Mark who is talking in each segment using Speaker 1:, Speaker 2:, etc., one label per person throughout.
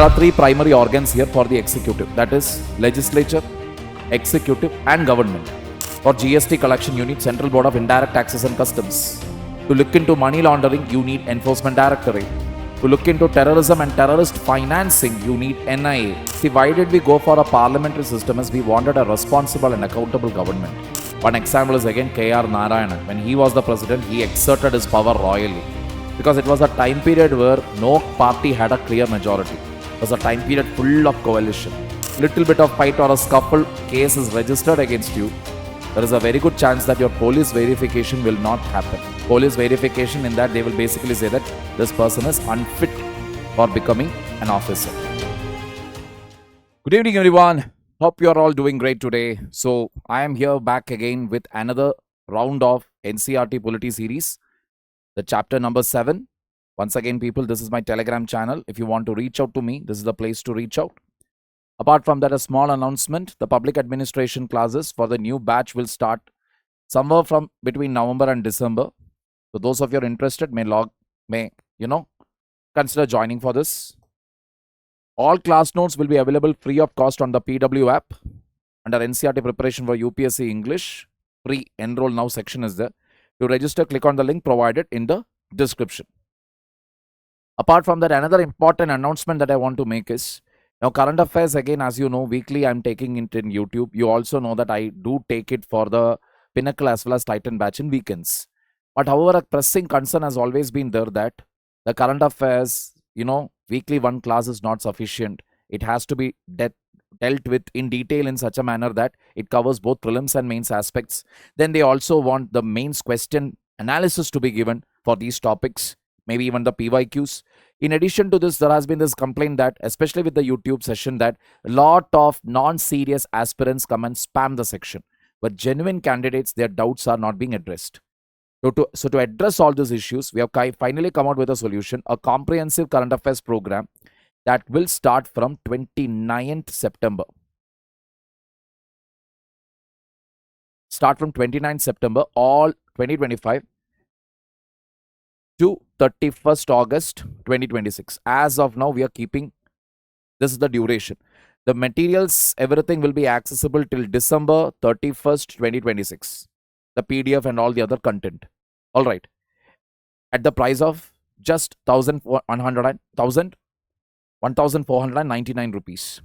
Speaker 1: are three primary organs here for the executive, that is legislature, executive and government. For GST collection, you need Central Board of Indirect Taxes and Customs. To look into money laundering, you need Enforcement Directorate. To look into terrorism and terrorist financing, you need NIA. See, why did we go for a parliamentary system? As we wanted a responsible and accountable government. One example is again K.R. Narayana. When he was the president, he exerted his power royally. Because it was a time period where no party had a clear majority. It was a time period full of coalition. Little bit of fight or a scuffle, case is registered against you. There is a very good chance that your police verification will not happen. Police verification, in that they will basically say that this person is unfit for becoming an officer. Good evening, everyone. Hope you are all doing great today. So I am here back again with another round of NCERT Polity series, the chapter number 7. Once again, people, this is my Telegram channel. If you want to reach out to me, this is the place to reach out. Apart from that, a small announcement: the public administration classes for the new batch will start somewhere from between November and December. So those of you are interested may consider joining for this. All class notes will be available free of cost on the PW app under NCERT preparation for UPSC English. Free enroll now section is there. To register, click on the link provided in the description. Apart from that, another important announcement that I want to make is, now current affairs, again, as you know, weekly I'm taking it in YouTube. You also know that I do take it for the Pinnacle as well as Titan batch in weekends. But however, a pressing concern has always been there that the current affairs, weekly one class is not sufficient. It has to be dealt with in detail in such a manner that it covers both prelims and mains aspects. Then they also want the mains question analysis to be given for these topics, maybe even the PYQs. In addition to this, there has been this complaint that, especially with the YouTube session, that a lot of non-serious aspirants come and spam the section. But genuine candidates, their doubts are not being addressed. So to address all these issues, we have finally come out with a solution, a comprehensive current affairs program that will start from 29th September. Start from 29th September, all 2025 to 31st August 2026. As of now, we are keeping, this is the duration. The materials, everything will be accessible till December 31st, 2026. The PDF and all the other content. All right. At the price of just 1,499 rupees.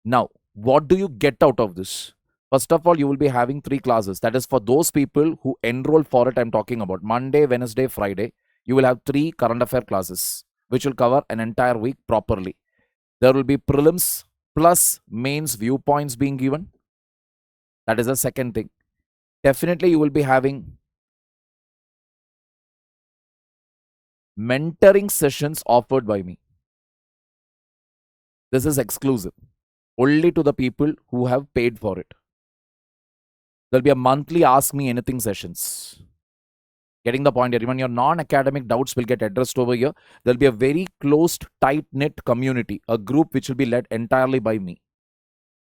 Speaker 1: Now, what do you get out of this? First of all, you will be having 3 classes. That is for those people who enroll for it. I'm talking about Monday, Wednesday, Friday. You will have 3 current affair classes, which will cover an entire week properly. There will be prelims plus mains viewpoints being given. That is the second thing. Definitely, you will be having mentoring sessions offered by me. This is exclusive, only to the people who have paid for it. There will be a monthly Ask Me Anything sessions. Getting the point here, even your non-academic doubts will get addressed over here. There will be a very closed, tight-knit community, a group which will be led entirely by me,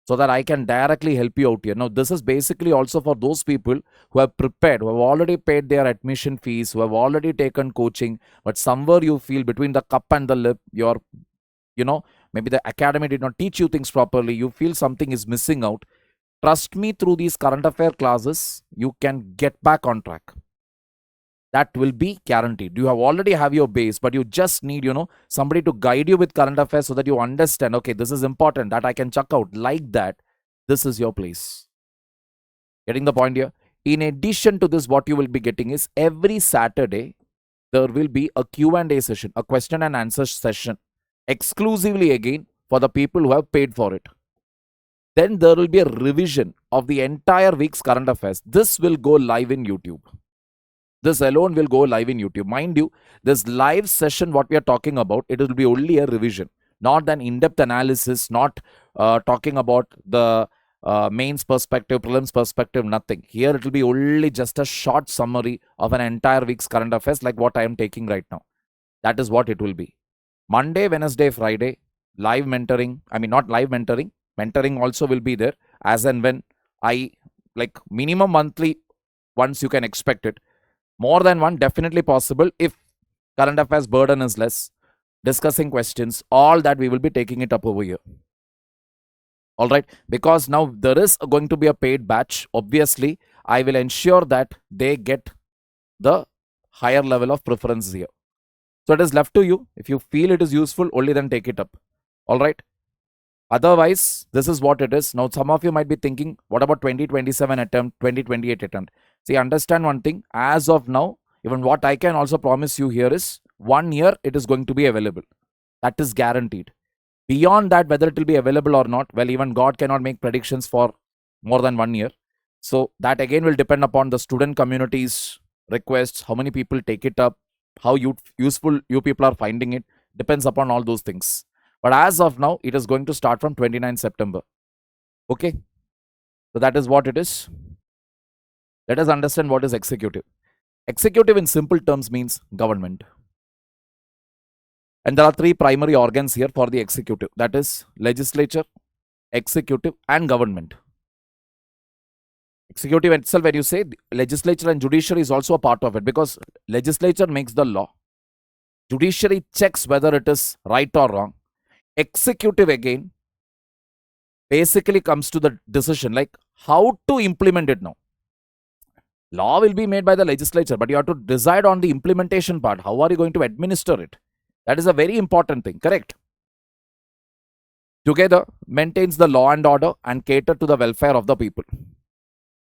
Speaker 1: so that I can directly help you out here. Now, this is basically also for those people who have prepared, who have already paid their admission fees, who have already taken coaching, but somewhere you feel between the cup and the lip, you're, maybe the academy did not teach you things properly, you feel something is missing out. Trust me, through these current affair classes, you can get back on track. That will be guaranteed. You already have your base, but you just need, somebody to guide you with current affairs so that you understand, okay, this is important, that I can check out. Like that, this is your place. Getting the point here? In addition to this, what you will be getting is every Saturday, there will be a Q&A session, a question and answer session, exclusively again for the people who have paid for it. Then there will be a revision of the entire week's current affairs. This will go live in YouTube. This alone will go live in YouTube. Mind you, this live session, what we are talking about, it will be only a revision, not an in-depth analysis, not talking about the mains perspective, prelims perspective, nothing. Here it will be only just a short summary of an entire week's current affairs like what I am taking right now. That is what it will be. Monday, Wednesday, Friday, live mentoring. I mean, not live mentoring. Mentoring also will be there as and when minimum monthly once you can expect it. More than one, definitely possible if current affairs burden is less. discussing questions, all that we will be taking it up over here. All right, because now there is going to be a paid batch. Obviously, I will ensure that they get the higher level of preference here. So it is left to you. If you feel it is useful, only then take it up. All right. Otherwise, this is what it is. Now, some of you might be thinking, what about 2027 attempt, 2028 attempt? See, understand one thing. As of now, even what I can also promise you here is 1 year it is going to be available. That is guaranteed. Beyond that, whether it will be available or not, well, even God cannot make predictions for more than 1 year. So that again will depend upon the student community's requests, how many people take it up, how useful you people are finding it, depends upon all those things. But as of now, it is going to start from 29 September. Okay. So that is what it is. Let us understand what is executive. Executive in simple terms means government. And there are three primary organs here for the executive. That is legislature, executive and government. Executive itself, when you say legislature and judiciary is also a part of it, because legislature makes the law. Judiciary checks whether it is right or wrong. Executive again basically comes to the decision like how to implement it now. Law will be made by the legislature, but you have to decide on the implementation part. How are you going to administer it? That is a very important thing, correct? Together maintains the law and order and cater to the welfare of the people.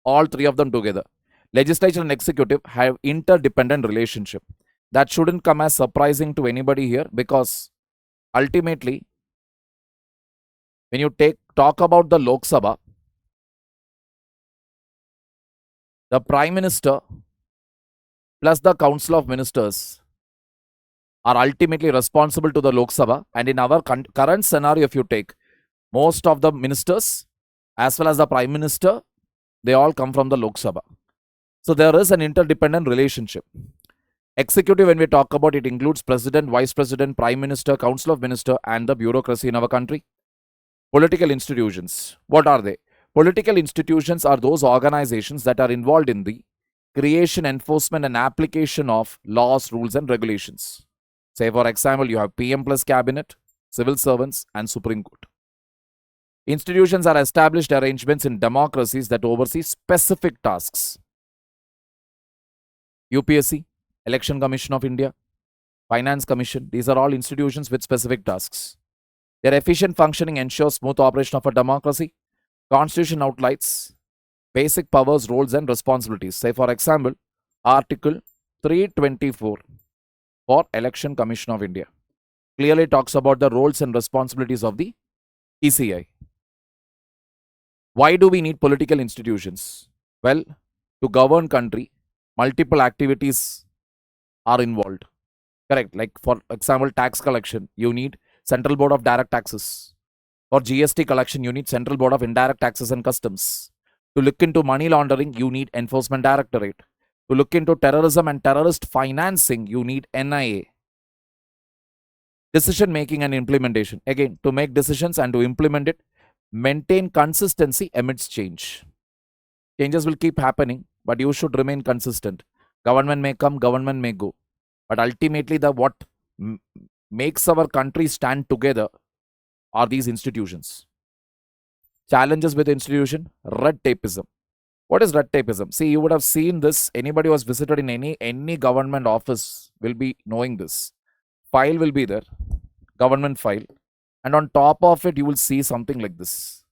Speaker 1: All three of them together. Legislature and executive have interdependent relationship. That shouldn't come as surprising to anybody here, because ultimately, when you talk about the Lok Sabha, the Prime Minister plus the Council of Ministers are ultimately responsible to the Lok Sabha. And in our current scenario, if you take, most of the ministers as well as the Prime Minister, they all come from the Lok Sabha. So there is an interdependent relationship. Executive, when we talk about it, includes President, Vice President, Prime Minister, Council of Ministers, and the bureaucracy in our country. Political institutions. What are they? Political institutions are those organizations that are involved in the creation, enforcement, and application of laws, rules, and regulations. Say, for example, you have PM plus cabinet, civil servants, and Supreme Court. Institutions are established arrangements in democracies that oversee specific tasks. UPSC, Election Commission of India, Finance Commission, these are all institutions with specific tasks. Their efficient functioning ensures smooth operation of a democracy. Constitution outlines basic powers, roles, and responsibilities. Say, for example, Article 324 for Election Commission of India clearly talks about the roles and responsibilities of the ECI. Why do we need political institutions? Well, to govern country, multiple activities are involved. Correct. Like, for example, tax collection, you need Central Board of Direct Taxes. For GST collection, you need Central Board of Indirect Taxes and Customs. To look into money laundering, you need Enforcement Directorate. To look into terrorism and terrorist financing, you need NIA. Decision making and implementation. Again, to make decisions and to implement it, maintain consistency amidst change. Changes will keep happening, but you should remain consistent. Government may come, government may go. But ultimately, what makes our country stand together are these institutions. Challenges with institution, red tapeism. What is red tapeism? See, you would have seen this. Anybody who has visited in any government office will be knowing this. File will be there, government file, and on top of it, you will see something like this.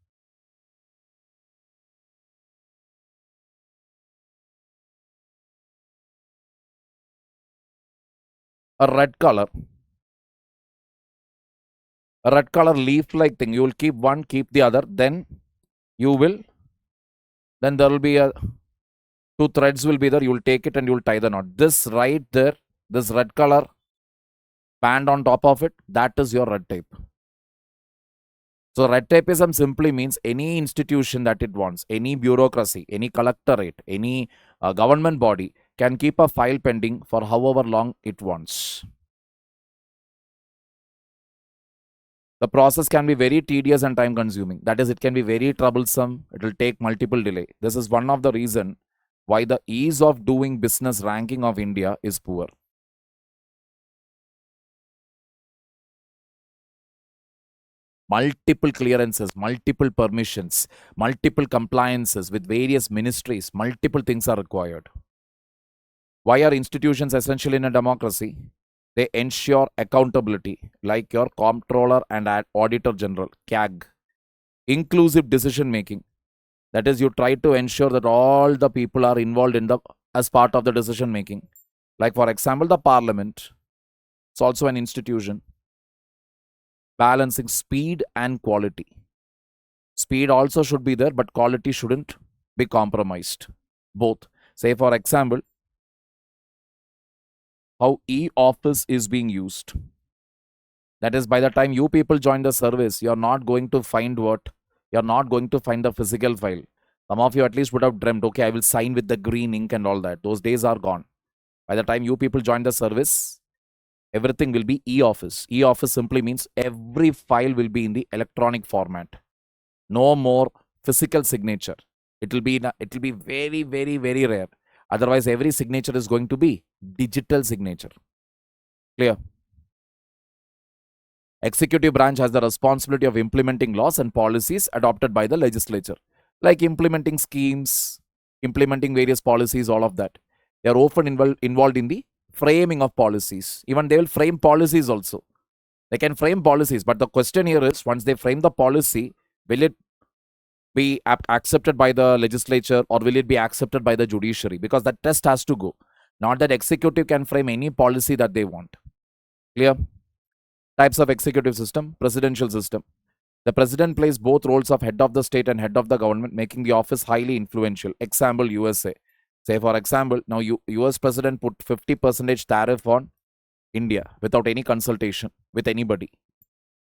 Speaker 1: A red color leaf-like thing. You will keep one, keep the other, then there will be two threads will be there. You will take it and you will tie the knot. This right there, this red color band on top of it, that is your red tape. So red tapeism simply means any institution that it wants, any bureaucracy, any collectorate, any government body can keep a file pending for however long it wants. The process can be very tedious and time consuming. That is, it can be very troublesome. It will take multiple delay. This is one of the reasons why the ease of doing business ranking of India is poor. multiple clearances, multiple permissions, multiple compliances with various ministries, multiple things are required. Why are institutions essential in a democracy? They ensure accountability, like your comptroller and auditor general, CAG. Inclusive decision making, that is, you try to ensure that all the people are involved in the as part of the decision making. Like for example, the parliament, it's also an institution. Balancing speed and quality. Speed also should be there, but quality shouldn't be compromised. Both. Say for example, how e-office is being used. That is, by the time you people join the service, you're not going to find what? You're not going to find the physical file. Some of you at least would have dreamt, okay, I will sign with the green ink and all that. Those days are gone. By the time you people join the service, everything will be e-office. E-office simply means every file will be in the electronic format. No more physical signature. It will be very, very, very rare. Otherwise, every signature is going to be digital signature. Clear? Executive branch has the responsibility of implementing laws and policies adopted by the legislature, like implementing schemes, implementing various policies, all of that. They are often involved in the framing of policies. Even they will frame policies also. They can frame policies, but the question here is, once they frame the policy, will it be accepted by the legislature or will it be accepted by the judiciary? Because that test has to go. Not that executive can frame any policy that they want. Clear? Types of executive system. Presidential system. The president plays both roles of head of the state and head of the government, making the office highly influential. Example, USA. Say for example, now US president put 50% tariff on India without any consultation with anybody.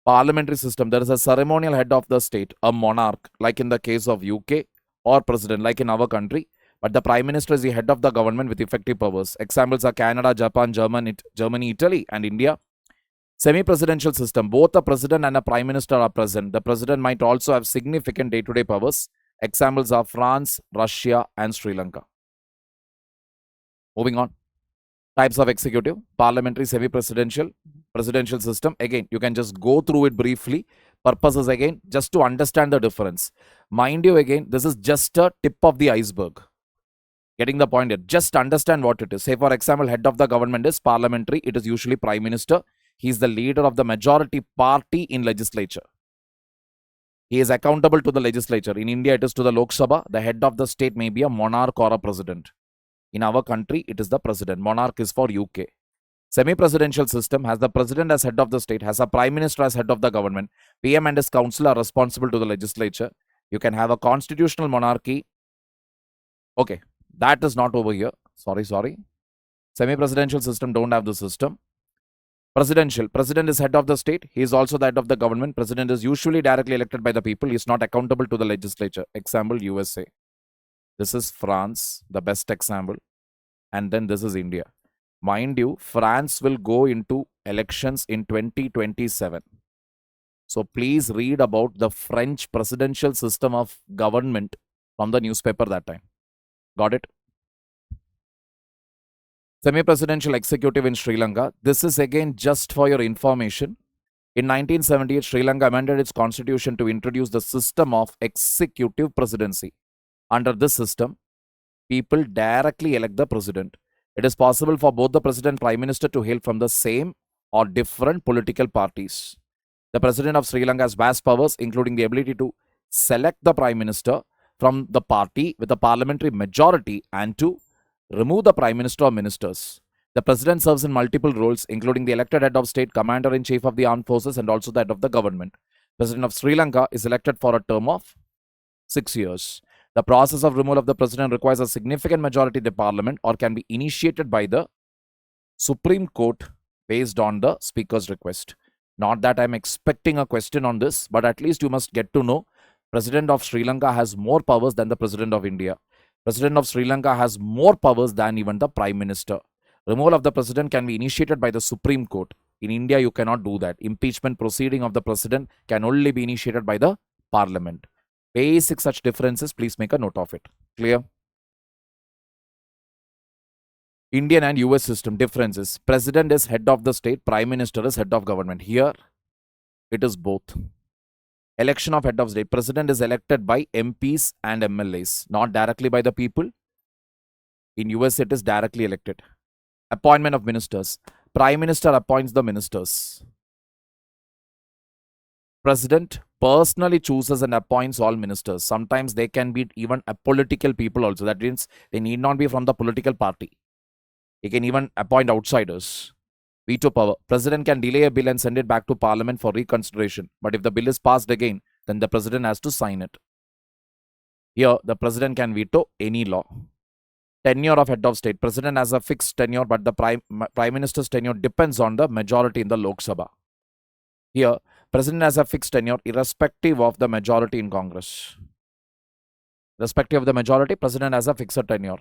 Speaker 1: Parliamentary system. There is a ceremonial head of the state, a monarch, like in the case of UK, or president, like in our country. But the prime minister is the head of the government with effective powers. Examples are Canada, Japan, Germany, Italy, and India. Semi-presidential system. Both the president and a prime minister are present. The president might also have significant day-to-day powers. Examples are France, Russia, and Sri Lanka. Moving on. Types of executive. Parliamentary, semi-presidential, presidential system. Again, you can just go through it briefly. Purpose is again just to understand the difference. Mind you, again, this is just a tip of the iceberg. Getting the point here. Just understand what it is. Say for example, head of the government is parliamentary. It is usually prime minister. He is the leader of the majority party in legislature. He is accountable to the legislature. In India, it is to the Lok Sabha. The head of the state may be a monarch or a president. In our country, it is the president. Monarch is for UK. Semi-presidential system has the president as head of the state, has a prime minister as head of the government. PM and his council are responsible to the legislature. You can have a constitutional monarchy. Okay, that is not over here. Sorry. Semi-presidential system don't have the system. Presidential. President is head of the state. He is also the head of the government. President is usually directly elected by the people. He is not accountable to the legislature. Example, USA. This is France, the best example. And then this is India. Mind you, France will go into elections in 2027. So please read about the French presidential system of government from the newspaper that time. Got it? Semi-presidential executive in Sri Lanka. This is again just for your information. In 1978, Sri Lanka amended its constitution to introduce the system of executive presidency. Under this system, people directly elect the president. It is possible for both the president and prime minister to hail from the same or different political parties. The president of Sri Lanka has vast powers, including the ability to select the prime minister from the party with a parliamentary majority and to remove the prime minister or ministers. The president serves in multiple roles, including the elected head of state, commander-in-chief of the armed forces, and also the head of the government. President of Sri Lanka is elected for a term of 6 years. The process of removal of the president requires a significant majority in the parliament or can be initiated by the Supreme Court based on the speaker's request. Not that I'm expecting a question on this, but at least you must get to know President of Sri Lanka has more powers than the President of India. President of Sri Lanka has more powers than even the Prime Minister. Removal of the President can be initiated by the Supreme Court. In India, you cannot do that. Impeachment proceeding of the President can only be initiated by the Parliament. Basic such differences, please make a note of it. Clear? Indian and US system differences. President is head of the state, Prime Minister is head of government. Here, it is both. Election of head of state. President is elected by MPs and MLAs, not directly by the people. In US, it is directly elected. Appointment of ministers. Prime Minister appoints the ministers. President personally chooses and appoints all ministers. Sometimes they can be even apolitical people also. That means they need not be from the political party. He can even appoint outsiders. Veto power. President can delay a bill and send it back to Parliament for reconsideration. But if the bill is passed again, then the President has to sign it. Here, the President can veto any law. Tenure of head of state. President has a fixed tenure, but the Prime Minister's tenure depends on the majority in the Lok Sabha. Here, President has a fixed tenure irrespective of the majority in Congress. Irrespective of the majority, President has a fixed tenure.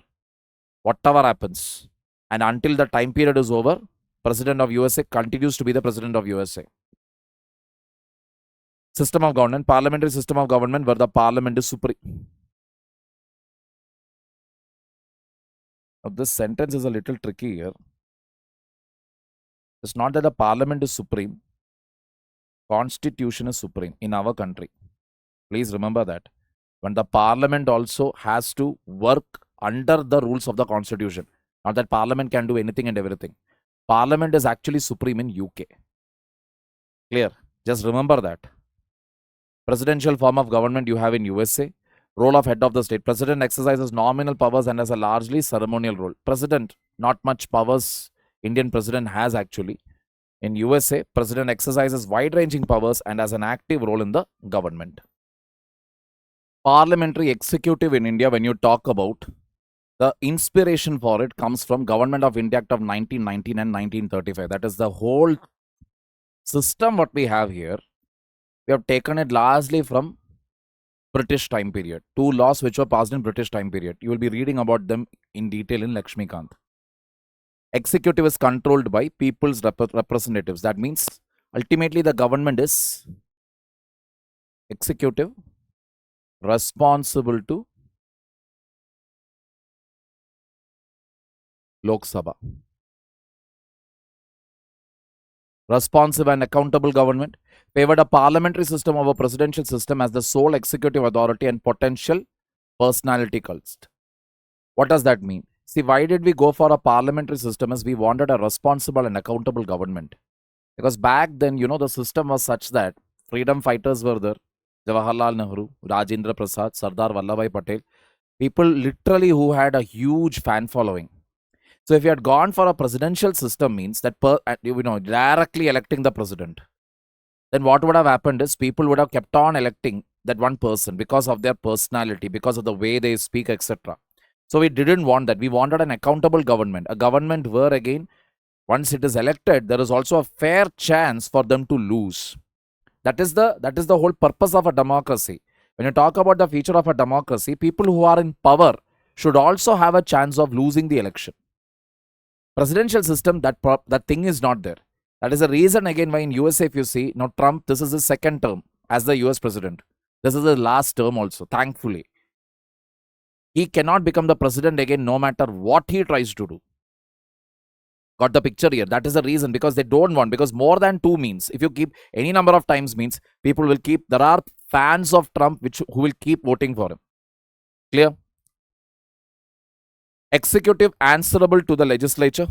Speaker 1: Whatever happens. And until the time period is over, President of USA continues to be the President of USA. System of government. Parliamentary system of government where the Parliament is supreme. Now, this sentence is a little tricky here. It's not that the Parliament is supreme. Constitution is supreme in our country. Please remember that. When the Parliament also has to work under the rules of the Constitution. Not that Parliament can do anything and everything. Parliament is actually supreme in UK. Clear? Just remember that. Presidential form of government you have in USA. Role of head of the state. President exercises nominal powers and has a largely ceremonial role. President, not much powers Indian president has actually. In USA, president exercises wide-ranging powers and has an active role in the government. Parliamentary executive in India, when you talk about, the inspiration for it comes from Government of India Act of 1919 and 1935. That is the whole system what we have here. We have taken it largely from British time period. 2 laws which were passed in British time period. You will be reading about them in detail in Lakshmikant. Executive is controlled by people's representatives. That means ultimately the government is executive responsible to Lok Sabha. Responsive and accountable government favored a parliamentary system over presidential system as the sole executive authority and potential personality cult. What does that mean? See, why did we go for a parliamentary system? Is we wanted a responsible and accountable government. Because back then, the system was such that freedom fighters were there. Jawaharlal Nehru, Rajendra Prasad, Sardar Vallabhbhai Patel. People literally who had a huge fan following. So if you had gone for a presidential system means that, directly electing the president, then what would have happened is people would have kept on electing that one person because of their personality, because of the way they speak, etc. So we didn't want that. We wanted an accountable government, a government where again, once it is elected, there is also a fair chance for them to lose. That is the whole purpose of a democracy. When you talk about the feature of a democracy, people who are in power should also have a chance of losing the election. Presidential system, that thing is not there. That is the reason again why in USA, if you see, now Trump, this is his second term as the US president. This is his last term also, thankfully. He cannot become the president again no matter what he tries to do. Got the picture here? That is the reason, because they don't want, because more than 2 means, if you keep any number of times means, people will keep, there are fans of Trump who will keep voting for him. Clear? Executive answerable to the legislature.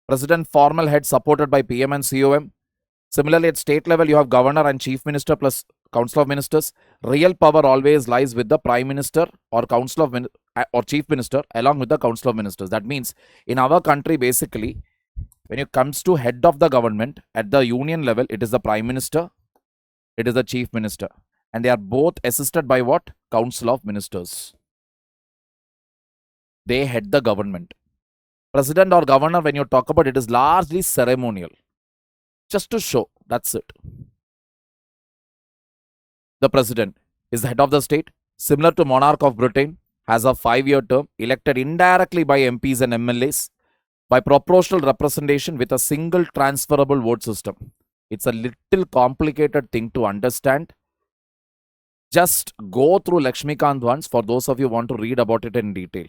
Speaker 1: President formal head supported by PM and COM. Similarly, at state level, you have governor and chief minister plus council of ministers. Real power always lies with the prime minister or council of or chief minister along with the council of ministers. That means in our country, basically, when it comes to head of the government at the union level, it is the prime minister, it is the chief minister, and they are both assisted by what? Council of ministers. They head the government. President or governor, when you talk about it, is largely ceremonial. Just to show, that's it. The president is the head of the state, similar to monarch of Britain, has a 5-year term, elected indirectly by MPs and MLAs, by proportional representation with a single transferable vote system. It's a little complicated thing to understand. Just go through Lakshmikant once for those of you who want to read about it in detail.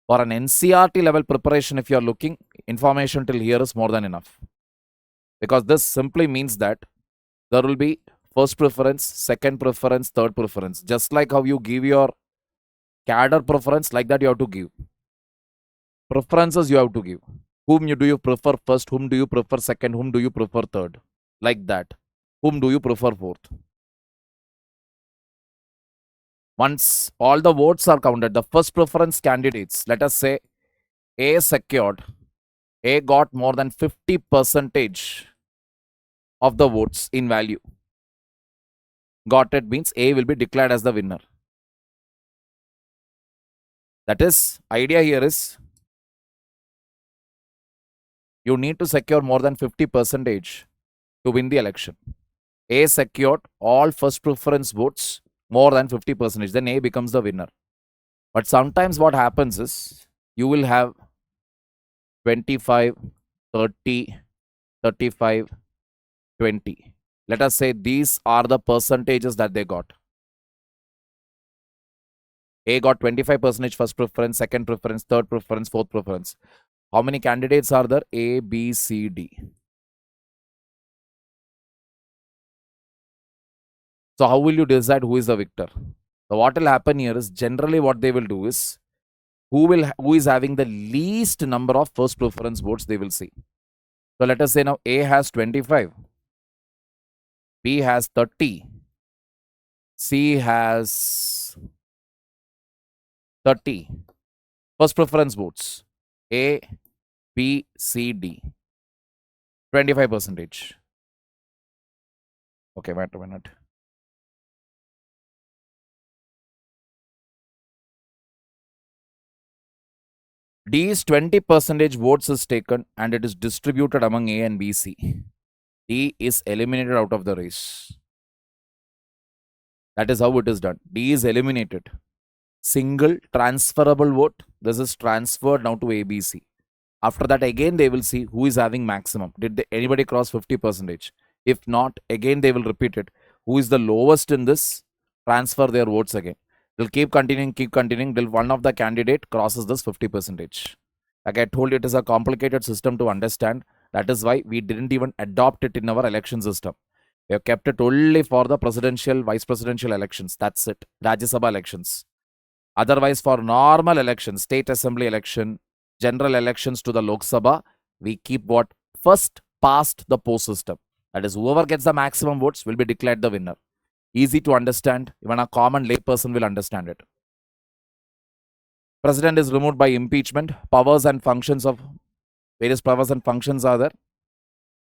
Speaker 1: For an NCERT level preparation, if you are looking, information till here is more than enough. Because this simply means that there will be first preference, second preference, third preference. Just like how you give your cadre preference, like that you have to give. Preferences you have to give. Whom do you prefer first? Whom do you prefer second? Whom do you prefer third? Like that. Whom do you prefer fourth? Once all the votes are counted, the first preference candidates, let us say A secured, A got more than 50% of the votes in value. Got it means A will be declared as the winner. That is, idea here is you need to secure more than 50% to win the election. A secured all first preference votes more than 50%, then A becomes the winner. But sometimes what happens is you will have 25, 30, 35, 20. Let us say these are the percentages that they got. A got 25% first preference, second preference, third preference, fourth preference. How many candidates are there? A, B, C, D. So how will you decide who is the victor? So what will happen here is generally what they will do is who is having the least number of first preference votes they will see. So let us say now A has 25, B has 30, C has 30 first preference votes. A, B, C, D. 25%. Okay, wait a minute. D's 20% votes is taken and it is distributed among A and B, C. D is eliminated out of the race. That is how it is done. D is eliminated. Single transferable vote. This is transferred now to A, B, C. After that, again, they will see who is having maximum. Did anybody cross 50%? If not, again, they will repeat it. Who is the lowest in this? Transfer their votes again. They'll keep continuing till one of the candidate crosses this 50%. Like I told you, it is a complicated system to understand. That is why we didn't even adopt it in our election system. We have kept it only for the presidential, vice presidential elections. That's it. Rajya Sabha elections. Otherwise, for normal elections, state assembly election, general elections to the Lok Sabha, we keep what? First past the post system. That is, whoever gets the maximum votes will be declared the winner. Easy to understand. Even a common layperson will understand it. President is removed by impeachment. Powers and functions of various powers and functions are there.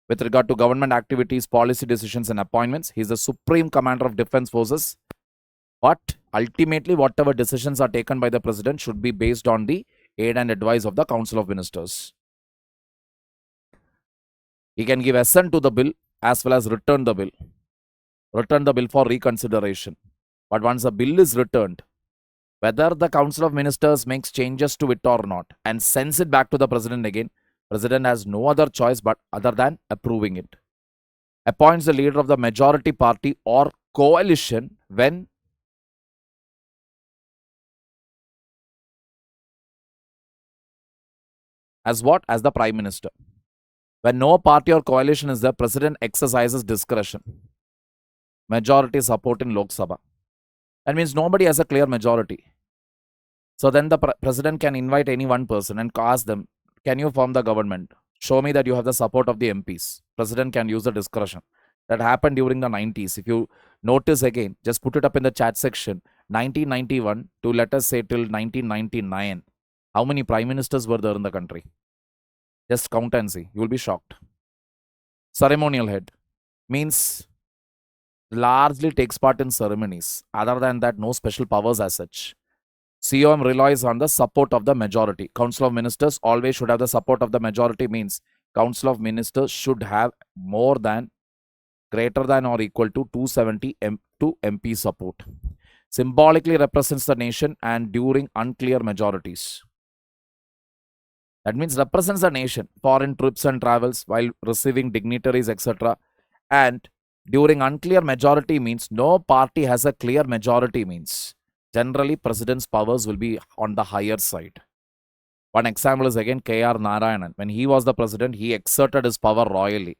Speaker 1: With regard to government activities, policy decisions and appointments, he is the supreme commander of defense forces. But ultimately, whatever decisions are taken by the president should be based on the aid and advice of the Council of Ministers. He can give assent to the bill as well as return the bill. Return the bill for reconsideration. But once a bill is returned, whether the Council of Ministers makes changes to it or not and sends it back to the president again, president has no other choice but other than approving it. Appoints the leader of the majority party or coalition when as what? As the Prime Minister. When no party or coalition is there, president exercises discretion. Majority support in Lok Sabha. That means nobody has a clear majority. So then the president can invite any one person and ask them, can you form the government? Show me that you have the support of the MPs. President can use the discretion. That happened during the 90s. If you notice again, just put it up in the chat section. 1991 to let us say till 1999. How many prime ministers were there in the country? Just count and see. You will be shocked. Ceremonial head means largely takes part in ceremonies. Other than that, no special powers as such. COM relies on the support of the majority. Council of Ministers always should have the support of the majority, means Council of Ministers should have more than, greater than or equal to 270 MP support. Symbolically represents the nation and during unclear majorities. That means represents the nation, foreign trips and travels while receiving dignitaries, etc. And during unclear majority means no party has a clear majority means generally president's powers will be on the higher side. One example is again K.R. Narayanan. When he was the president, he exerted his power royally.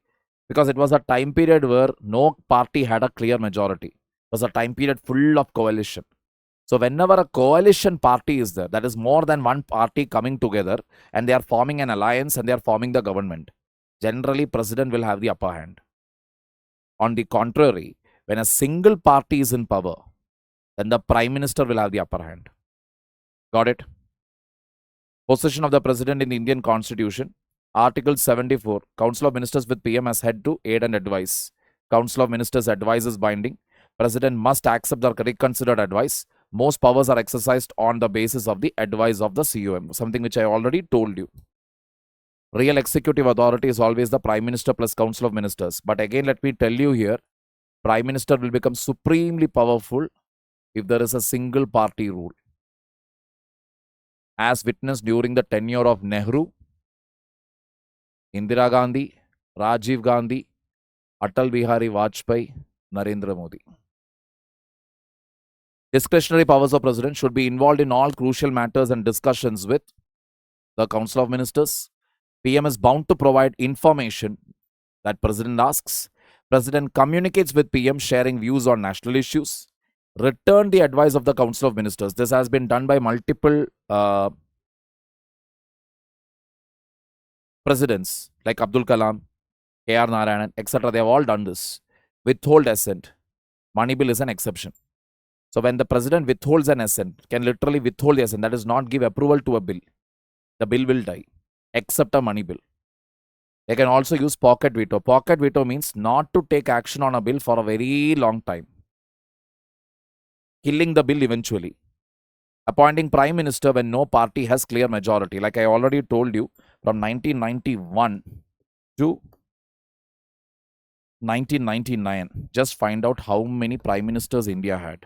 Speaker 1: because it was a time period where no party had a clear majority. It was a time period full of coalition. So whenever a coalition party is there, that is more than one party coming together and they are forming an alliance and they are forming the government, generally president will have the upper hand. On the contrary, when a single party is in power, then the prime minister will have the upper hand. Got it? Position of the president in the Indian constitution. Article 74, Council of Ministers with PM as head to aid and advise. Council of Ministers advice is binding. President must accept or reconsider advice. Most powers are exercised on the basis of the advice of the COM, something which I already told you. Real executive authority is always the Prime Minister plus Council of Ministers. But again, let me tell you here, Prime Minister will become supremely powerful if there is a single party rule. As witnessed during the tenure of Nehru, Indira Gandhi, Rajiv Gandhi, Atal Bihari Vajpayee, Narendra Modi. Discretionary powers of president should be involved in all crucial matters and discussions with the Council of Ministers. PM is bound to provide information that president asks. President communicates with PM sharing views on national issues. Return the advice of the Council of Ministers. This has been done by multiple presidents like Abdul Kalam, K.R. Narayanan, etc. They have all done this. Withhold assent. Money bill is an exception. So when the president withholds an assent, can literally withhold the assent, that is not give approval to a bill. The bill will die, except a money bill. They can also use pocket veto. Pocket veto means not to take action on a bill for a very long time, killing the bill eventually. Appointing prime minister when no party has clear majority. Like I already told you, from 1991 to 1999, just find out how many prime ministers India had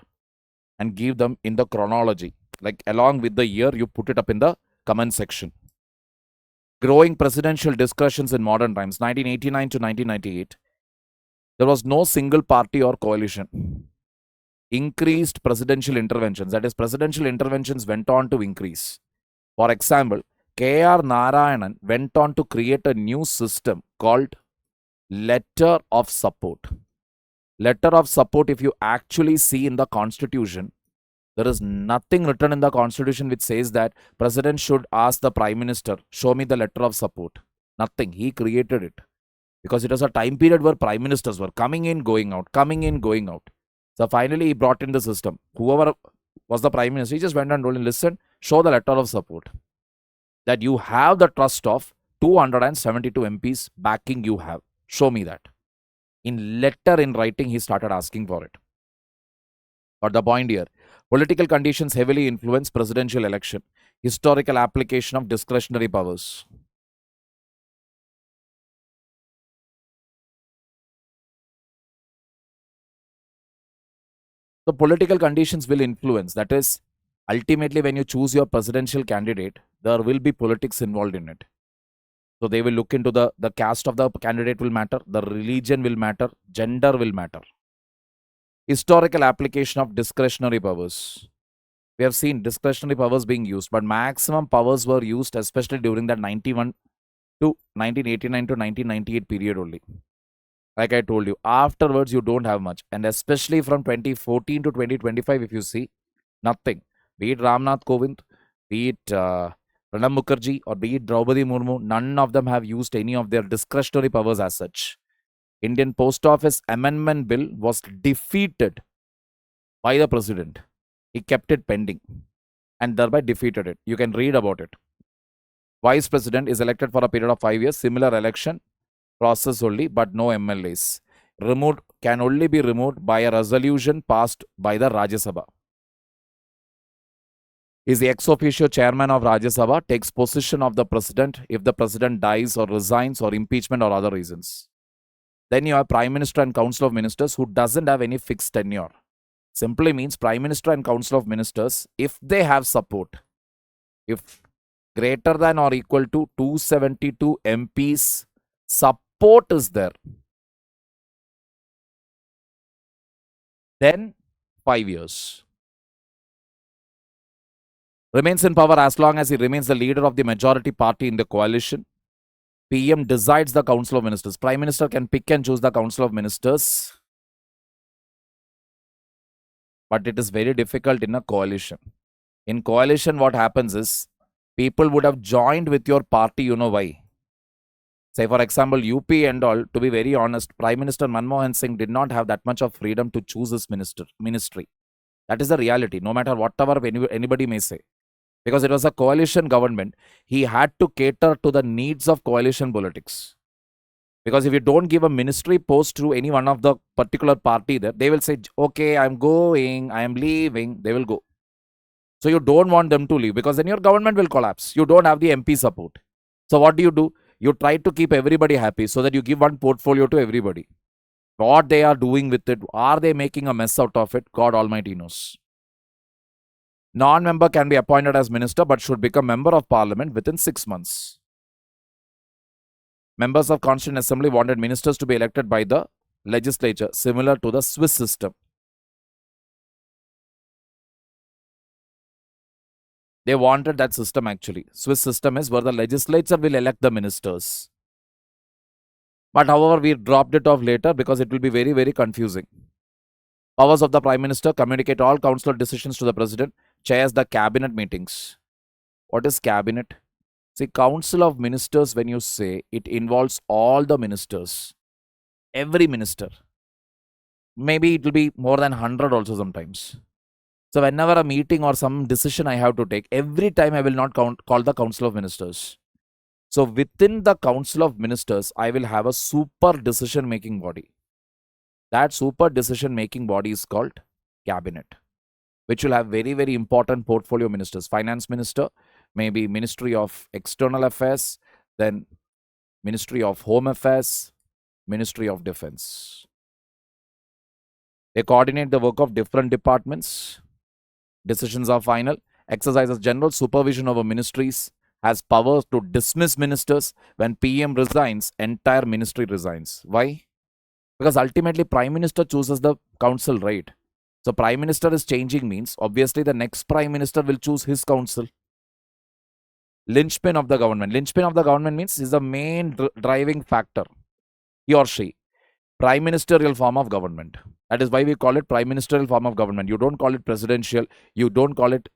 Speaker 1: and give them in the chronology. Like along with the year, you put it up in the comment section. Growing presidential discussions in modern times, 1989 to 1998. There was no single party or coalition. Increased presidential interventions, that is, presidential interventions went on to increase. For example, K.R. Narayanan went on to create a new system called letter of support. Letter of support, if you actually see in the constitution, there is nothing written in the constitution which says that president should ask the prime minister, show me the letter of support. Nothing. He created it. Because it was a time period where prime ministers were coming in, going out, coming in, going out. So finally, he brought in the system. Whoever was the prime minister, he just went and told him, listen, show the letter of support. That you have the trust of 272 MPs backing you have. Show me that. In letter, in writing, he started asking for it. But the point here, political conditions heavily influence presidential election. Historical application of discretionary powers. The political conditions will influence. That is, ultimately, when you choose your presidential candidate, there will be politics involved in it. So they will look into the caste of the candidate will matter, the religion will matter, gender will matter. Historical application of discretionary powers. We have seen discretionary powers being used, but maximum powers were used, especially during that 91 to 1989 to 1998 period only. Like I told you, afterwards you don't have much. And especially from 2014 to 2025, if you see, nothing. Be it Ramnath Kovind, be it Pranab Mukherjee, or be it Draupadi Murmu, none of them have used any of their discretionary powers as such. Indian Post Office Amendment Bill was defeated by the president. He kept it pending and thereby defeated it. You can read about it. Vice President is elected for a period of 5 years. Similar election process only, but no MLAs. Removed can only be removed by a resolution passed by the Rajya Sabha. Is the ex officio chairman of Rajya Sabha, takes possession of the president if the president dies or resigns or impeachment or other reasons. Then you have Prime Minister and Council of Ministers who doesn't have any fixed tenure. Simply means Prime Minister and Council of Ministers, if they have support, if greater than or equal to 272 MPs support is there, then 5 years. Remains in power as long as he remains the leader of the majority party in the coalition. PM decides the Council of Ministers. Prime Minister can pick and choose the Council of Ministers, but it is very difficult in a coalition. In coalition, what happens is people would have joined with your party, you know why? Say, for example, UP and all, to be very honest, Prime Minister Manmohan Singh did not have that much of freedom to choose his ministry. That is the reality, no matter whatever anybody may say. Because it was a coalition government, he had to cater to the needs of coalition politics. Because if you don't give a ministry post to any one of the particular party there, they will say, okay, I'm going, I am leaving, they will go. So you don't want them to leave because then your government will collapse. You don't have the MP support. So what do? You try to keep everybody happy so that you give one portfolio to everybody. What they are doing with it, are they making a mess out of it? God Almighty knows. Non-member can be appointed as minister but should become member of parliament within 6 months. Members of Constituent Assembly wanted ministers to be elected by the legislature, similar to the Swiss system. They wanted that system actually. Swiss system is where the legislature will elect the ministers. But however, we dropped it off later because it will be very, very confusing. Powers of the Prime Minister: communicate all council decisions to the President, chairs the cabinet meetings. What is cabinet? See, Council of Ministers, when you say, it involves all the ministers. Every minister. Maybe it will be more than 100 also sometimes. So whenever a meeting or some decision I have to take, every time I will not call the Council of Ministers. So within the Council of Ministers, I will have a super decision-making body. That super decision-making body is called Cabinet, which will have very, very important portfolio ministers. Finance Minister, maybe Ministry of External Affairs, then Ministry of Home Affairs, Ministry of Defense. They coordinate the work of different departments. Decisions are final. Exercises general supervision over ministries. Has powers to dismiss ministers. When PM resigns, entire ministry resigns. Why? Because ultimately Prime Minister chooses the council, right? So Prime Minister is changing means obviously the next Prime Minister will choose his council. Linchpin of the government. Linchpin of the government means is the main driving factor. He or she. Prime Ministerial form of government. That is why we call it Prime Ministerial form of government. You don't call it presidential. You don't call it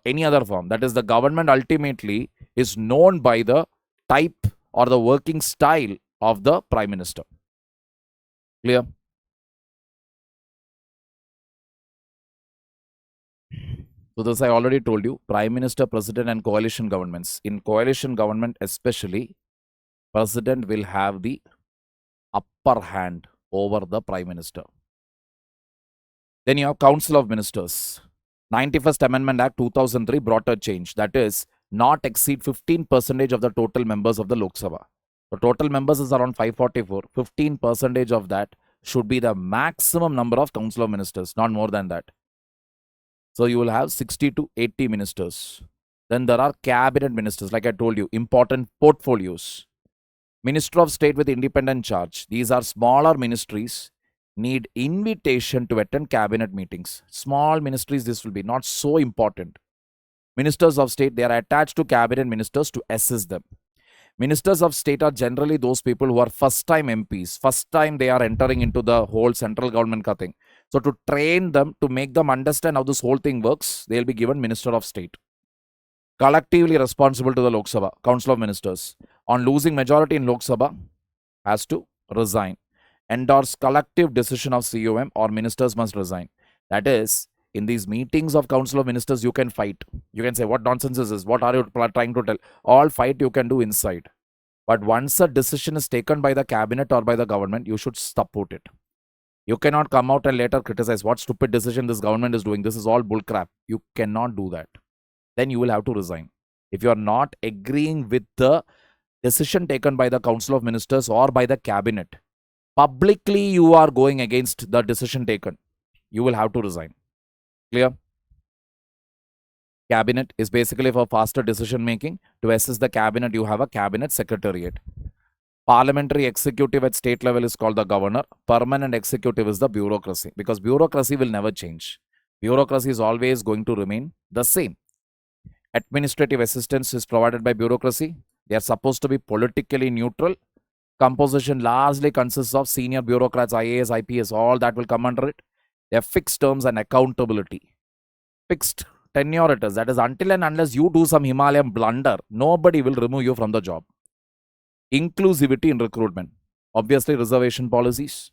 Speaker 1: any other form. That is, the government ultimately is known by the type or the working style of the Prime Minister. Clear? So this I already told you. Prime Minister, President and coalition governments. In coalition government especially, President will have the upper hand over the Prime Minister. Then you have Council of Ministers. 91st Amendment Act 2003 brought a change. That is, not exceed 15% of the total members of the Lok Sabha. The total members is around 544. 15% of that should be the maximum number of Council of Ministers, not more than that. So you will have 60 to 80 ministers. Then there are cabinet ministers, like I told you, important portfolios. Minister of State with independent charge. These are smaller ministries, need invitation to attend cabinet meetings. Small ministries, this will be not so important. Ministers of State, they are attached to cabinet ministers to assist them. Ministers of State are generally those people who are first time MPs. First time they are entering into the whole central government thing. So to train them, to make them understand how this whole thing works, they will be given Minister of State. Collectively responsible to the Lok Sabha, Council of Ministers. On losing majority in Lok Sabha, has to resign. Endorse collective decision of COM or ministers must resign. That is, in these meetings of Council of Ministers, you can fight. You can say, what nonsense is this? What are you trying to tell? All fight you can do inside. But once a decision is taken by the cabinet or by the government, you should support it. You cannot come out and later criticize what stupid decision this government is doing. This is all bullcrap. You cannot do that. Then you will have to resign. If you are not agreeing with the decision taken by the Council of Ministers or by the cabinet, publicly you are going against the decision taken, you will have to resign. Clear? Cabinet is basically for faster decision making. To assist the cabinet, you have a cabinet secretariat. Parliamentary executive at state level is called the governor. Permanent executive is the bureaucracy, because bureaucracy will never change. Bureaucracy is always going to remain the same. Administrative assistance is provided by bureaucracy. They are supposed to be politically neutral. Composition largely consists of senior bureaucrats, IAS, IPS, all that will come under it. They have fixed terms and accountability. Fixed tenure it is. That is, until and unless you do some Himalayan blunder, nobody will remove you from the job. Inclusivity in recruitment. Obviously, reservation policies.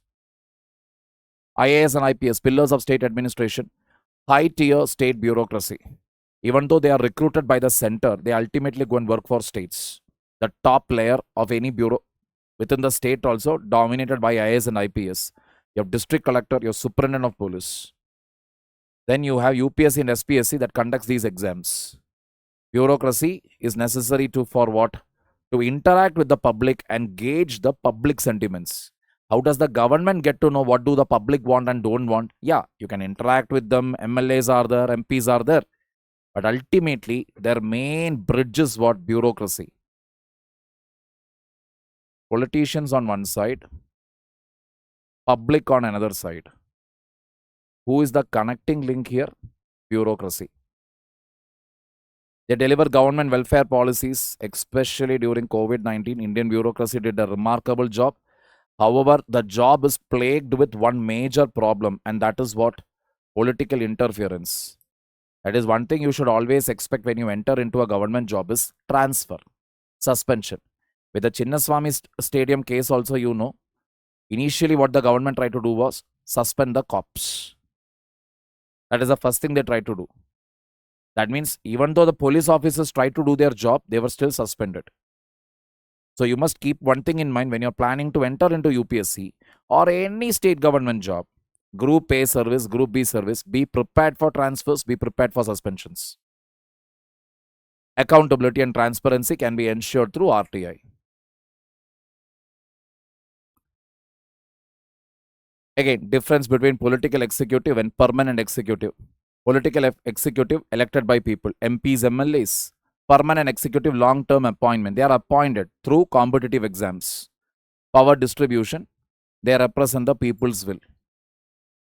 Speaker 1: IAS and IPS, pillars of state administration. High-tier state bureaucracy. Even though they are recruited by the center, they ultimately go and work for states. The top layer of any bureau within the state also dominated by IAS and IPS. You have district collector, your superintendent of police. Then you have UPSC and SPSC that conducts these exams. Bureaucracy is necessary for what? To interact with the public and gauge the public sentiments. How does the government get to know what do the public want and don't want? Yeah, you can interact with them. MLAs are there, MPs are there. But ultimately, their main bridge is what? Bureaucracy. Politicians on one side, public on another side. Who is the connecting link here? Bureaucracy. They deliver government welfare policies, especially during COVID-19. Indian bureaucracy did a remarkable job. However, the job is plagued with one major problem, and that is what? Political interference. That is one thing you should always expect when you enter into a government job is transfer, suspension. With the Chinnaswamy Stadium case also, you know, initially what the government tried to do was suspend the cops. That is the first thing they tried to do. That means even though the police officers tried to do their job, they were still suspended. So you must keep one thing in mind when you're planning to enter into UPSC or any state government job. Group A service, Group B service, be prepared for transfers, be prepared for suspensions. Accountability and transparency can be ensured through RTI. Again, difference between political executive and permanent executive. Political executive elected by people, MPs, MLAs. Permanent executive long-term appointment. They are appointed through competitive exams. Power distribution. They represent the people's will.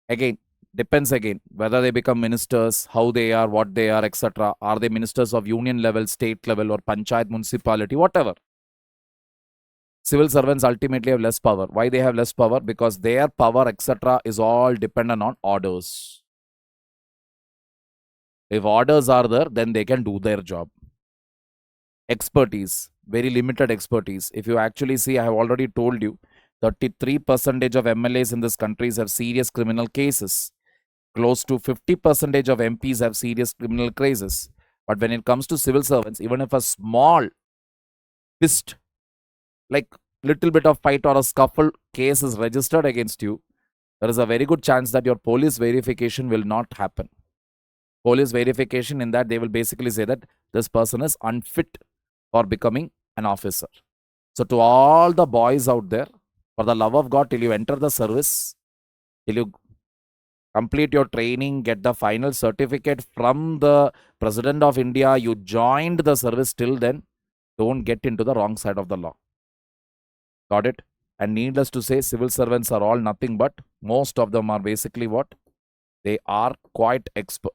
Speaker 1: Again, depends again whether they become ministers, how they are, what they are, etc. Are they ministers of union level, state level, or panchayat, municipality, whatever. Civil servants ultimately have less power. Why they have less power? Because their power, etc. is all dependent on orders. If orders are there, then they can do their job. Expertise, very limited expertise. If you actually see, I have already told you, 33% of MLAs in this country have serious criminal cases. Close to 50% of MPs have serious criminal cases. But when it comes to civil servants, even if a small fist, like little bit of fight or a scuffle case is registered against you, there is a very good chance that your police verification will not happen. Police verification in that they will basically say that this person is unfit for becoming an officer. So to all the boys out there, for the love of God, till you enter the service, till you complete your training, get the final certificate from the President of India, you joined the service, till then, don't get into the wrong side of the law. Got it? And needless to say, civil servants are all nothing but, most of them are basically what? They are quite expert.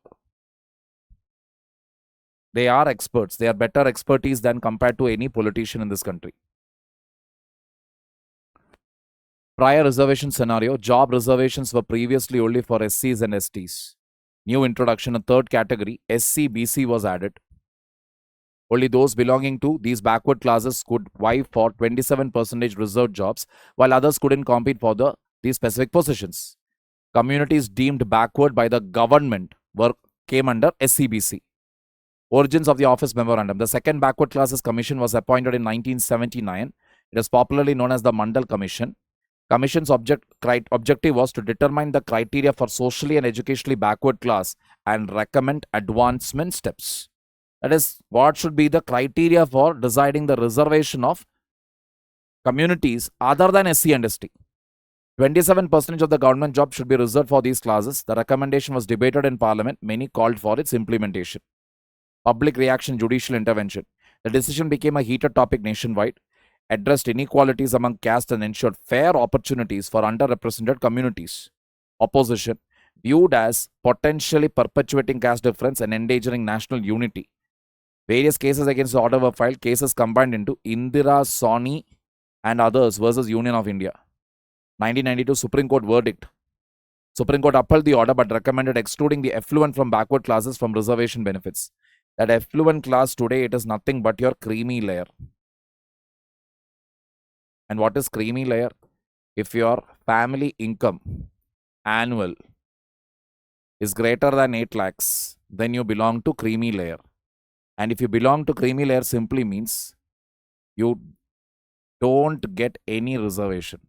Speaker 1: They are experts. They are better expertise than compared to any politician in this country. Prior reservation scenario, job reservations were previously only for SCs and STs. New introduction, a third category, SC, BC was added. Only those belonging to these backward classes could vie for 27% reserved jobs, while others couldn't compete for these specific positions. Communities deemed backward by the government came under SCBC. Origins of the office memorandum. The second backward classes commission was appointed in 1979. It is popularly known as the Mandal Commission. Commission's objective was to determine the criteria for socially and educationally backward class and recommend advancement steps. That is, what should be the criteria for deciding the reservation of communities other than SC and ST. 27% of the government jobs should be reserved for these classes. The recommendation was debated in Parliament. Many called for its implementation. Public reaction, judicial intervention. The decision became a heated topic nationwide, addressed inequalities among castes and ensured fair opportunities for underrepresented communities. Opposition, viewed as potentially perpetuating caste difference and endangering national unity. Various cases against the order were filed. Cases combined into Indira Sawhney and others versus Union of India. 1992 Supreme Court verdict. Supreme Court upheld the order but recommended excluding the affluent from backward classes from reservation benefits. That affluent class today, it is nothing but your creamy layer. And what is creamy layer? If your family income annual is greater than 8 lakhs, then you belong to creamy layer. And if you belong to creamy layer, simply means you don't get any reservation.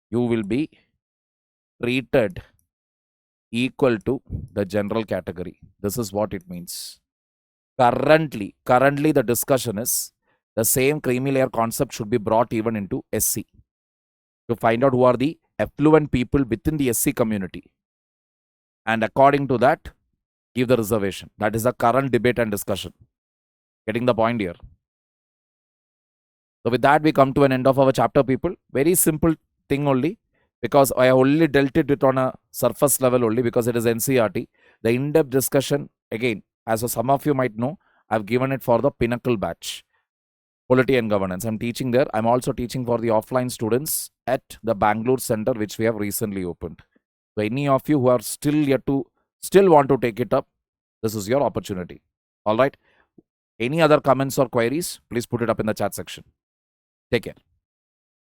Speaker 1: You will be treated equal to the general category. This is what it means. Currently the discussion is the same creamy layer concept should be brought even into SC to find out who are the affluent people within the SC community. And according to that, give the reservation. That is the current debate and discussion. Getting the point here. So with that, we come to an end of our chapter, people. Very simple thing only, because I only dealt it with on a surface level only because it is NCERT. The in-depth discussion, again, as some of you might know, I've given it for the pinnacle batch. Polity and governance. I'm teaching there. I'm also teaching for the offline students at the Bangalore Center, which we have recently opened. So any of you who are still want to take it up, this is your opportunity. All right. Any other comments or queries, please put it up in the chat section. Take care.